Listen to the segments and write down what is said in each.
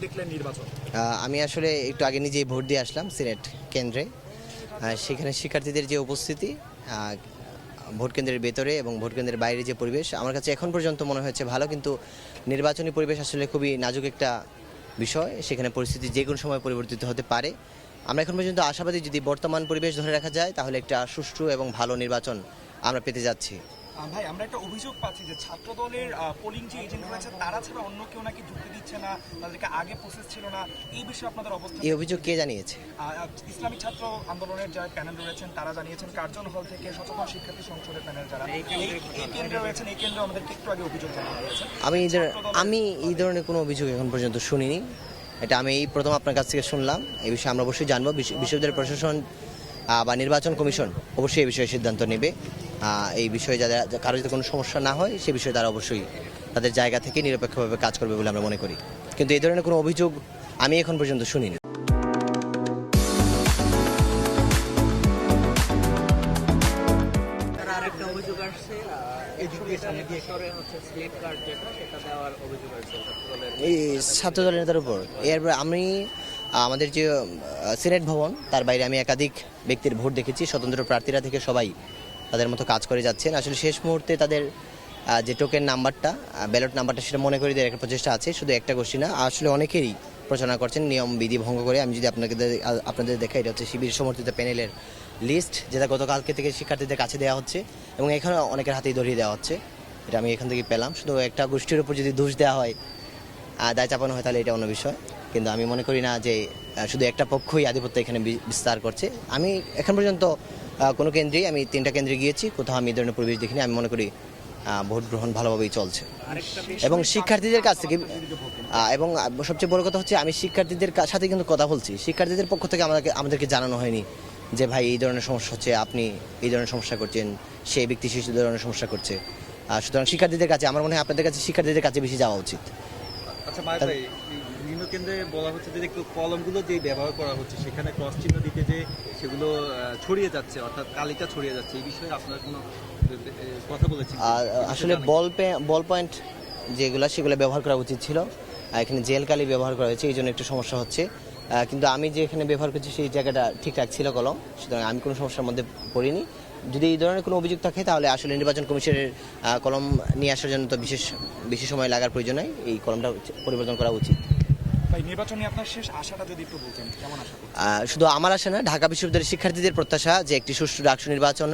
দেখলেন নির্বাচন? আমি আসলে একটু আগে নিজেই ভোট দিয়ে আসলাম সিলেট কেন্দ্রে। সেখানে শিক্ষার্থীদের যে উপস্থিতি, ভোট কেন্দ্রের ভেতরে এবং ভোট কেন্দ্রের বাইরে যে পরিবেশ, আমার কাছে এখন পর্যন্ত মনে হয়েছে ভালো। কিন্তু নির্বাচনী পরিবেশ আসলে খুবই নাজুক একটা বিষয়, সেখানে পরিস্থিতি যে কোনো সময় পরিবর্তিত হতে পারে। আমরা এখন পর্যন্ত আশাবাদী, যদি বর্তমান পরিবেশ ধরে রাখা যায় তাহলে একটা সুষ্ঠু এবং ভালো নির্বাচন আমরা পেতে যাচ্ছি। ভাই, আমরা একটা অভিযোগ পাচ্ছি যে ছাত্র দলের পোলিং যে এজেন্ট রয়েছে তারা ছাড়া অন্য কেউ নাকি ঢুকতে দিচ্ছে না, তাদেরকে আগে প্রসেস ছিল না। এই বিষয়ে আপনাদের অবস্থা? এই অভিযোগ কে জানিয়েছে? ইসলামী ছাত্র আন্দোলনের যারা প্যানেল রয়েছেন তারা জানিয়েছেন, কার্জন হল থেকে সচেতন শিক্ষার্থী সংসদের প্যানেল যারা এই কেন্দ্রে রয়েছেন, এই কেন্দ্রে আমাদেরকে একটু আগে অভিযোগ জানানো হয়েছে। আমি এই ধরনের কোনো অভিযোগ এখন পর্যন্ত শুনিনি। এটা আমি এই প্রথম আপনার কাছ থেকে শুনলাম। এই বিষয়ে আমরা অবশ্যই জানবো। বিশ্ববিদ্যালয় প্রশাসন বা নির্বাচন কমিশন অবশ্যই এই বিষয়ে সিদ্ধান্ত নেবে। এই বিষয়ে কারো যদি কোনো সমস্যা না হয় সে বিষয়ে তারা অবশ্যই তাদের জায়গা থেকে নিরপেক্ষভাবে কাজ করবে বলে আমরা মনে করি। কিন্তু এই ধরনের কোনো অভিযোগ আমি এখন পর্যন্ত শুনিনি। আরেকটা অভিযোগ আসছে, এই ছাত্রদলের নেতার উপর। এরপর আমাদের যে সিনেট ভবন, তার বাইরে আমি একাধিক ব্যক্তির ভোট দেখেছি। স্বতন্ত্র প্রার্থীরা থেকে সবাই তাদের মতো কাজ করে যাচ্ছেন। আসলে শেষ মুহূর্তে তাদের যে টোকেন নাম্বারটা, ব্যালট নাম্বারটা, সেটা মনে করে দেওয়ার একটা প্রচেষ্টা আছে। শুধু একটা গোষ্ঠী না, আসলে অনেকেরই প্রচারণা করছেন নিয়ম বিধি ভঙ্গ করে। আমি যদি আপনাদের দেখাই, এটা হচ্ছে শিবির সমর্থিত প্যানেলের লিস্ট, যেটা গতকালকে থেকে শিক্ষার্থীদের কাছে দেওয়া হচ্ছে এবং এখানে অনেকের হাতেই ধরিয়ে দেওয়া হচ্ছে। এটা আমি এখান থেকে পেলাম। শুধু একটা গোষ্ঠীর উপর যদি দোষ দেওয়া হয়, দায় চাপানো হয়, তাহলে এটা অন্য বিষয়। কিন্তু আমি মনে করি না যে শুধু একটা পক্ষই আধিপত্য এখানে বিস্তার করছে। আমি এখন পর্যন্ত কোনো কেন্দ্রেই, আমি 3টা কেন্দ্রে গিয়েছি, কোথাও আমি এই ধরনের পরিবেশ দেখিনি। আমি মনে করি ভোট গ্রহণ ভালোভাবেই চলছে এবং শিক্ষার্থীদের কাছ থেকে। এবং সবচেয়ে বড় কথা হচ্ছে, আমি শিক্ষার্থীদের সাথে কিন্তু কথা বলছি। শিক্ষার্থীদের পক্ষ থেকে আমাদেরকে জানানো হয়নি যে ভাই এই ধরনের সমস্যা হচ্ছে, আপনি এই ধরনের সমস্যা করছেন, সেই ব্যক্তি সেই ধরনের সমস্যা করছে। সুতরাং শিক্ষার্থীদের কাছে, আমার মনে হয় আপনাদের কাছে, শিক্ষার্থীদের কাছে বেশি যাওয়া উচিত। আচ্ছা ভাই, বিভিন্ন কেন্দ্রে বলা হচ্ছে যে একটু কলমগুলো যে ব্যবহার করা হচ্ছে সেখানে ক্রস চিহ্ন দিতে যে সেগুলো ছড়িয়ে যাচ্ছে, অর্থাৎ কালিটা ছড়িয়ে যাচ্ছে, এই বিষয়ে আপনার কোনো কথা বলেছেন? আসলে বল পয়েন্ট যেগুলো, সেগুলো ব্যবহার করা উচিত ছিল। এখানে জেল কালি ব্যবহার করা হয়েছে, এই জন্য একটু সমস্যা হচ্ছে। কিন্তু আমি যে এখানে ব্যবহার করছি সেই জায়গাটা ঠিকঠাক ছিল কলম, সুতরাং আমি কোনো সমস্যার মধ্যে পড়িনি। যদি এই ধরনের কোনো অভিযোগ থাকে তাহলে আসলে নির্বাচন কমিশনের কলম নিয়ে আসার জন্য তো বেশি সময় লাগার প্রয়োজন নয়। এই কলমটা পরিবর্তন করা উচিত। ভাই, নির্বাচন নিয়ে আপনার শেষ আশাটা যদি একটু বলতেন, কেমন আশা? শুধু আমার আশা না, ঢাকা বিশ্ববিদ্যালয়ের শিক্ষার্থীদের প্রত্যাশা যে একটি সুষ্ঠু ডাকসু নির্বাচন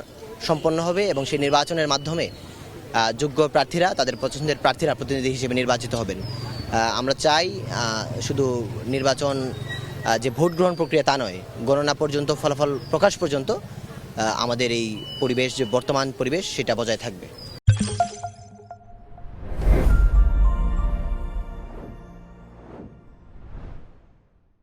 সম্পন্ন হবে এবং সেই নির্বাচনের মাধ্যমে যোগ্য প্রার্থীরা, তাদের পছন্দের প্রার্থীরা প্রতিনিধি হিসেবে নির্বাচিত হবেন। আমরা চাই শুধু নির্বাচন যে ভোট গ্রহণ প্রক্রিয়া তা নয়, গণনা পর্যন্ত, ফলাফল প্রকাশ পর্যন্ত আমাদের এই পরিবেশ, যে বর্তমান পরিবেশ, সেটা বজায় থাকবে।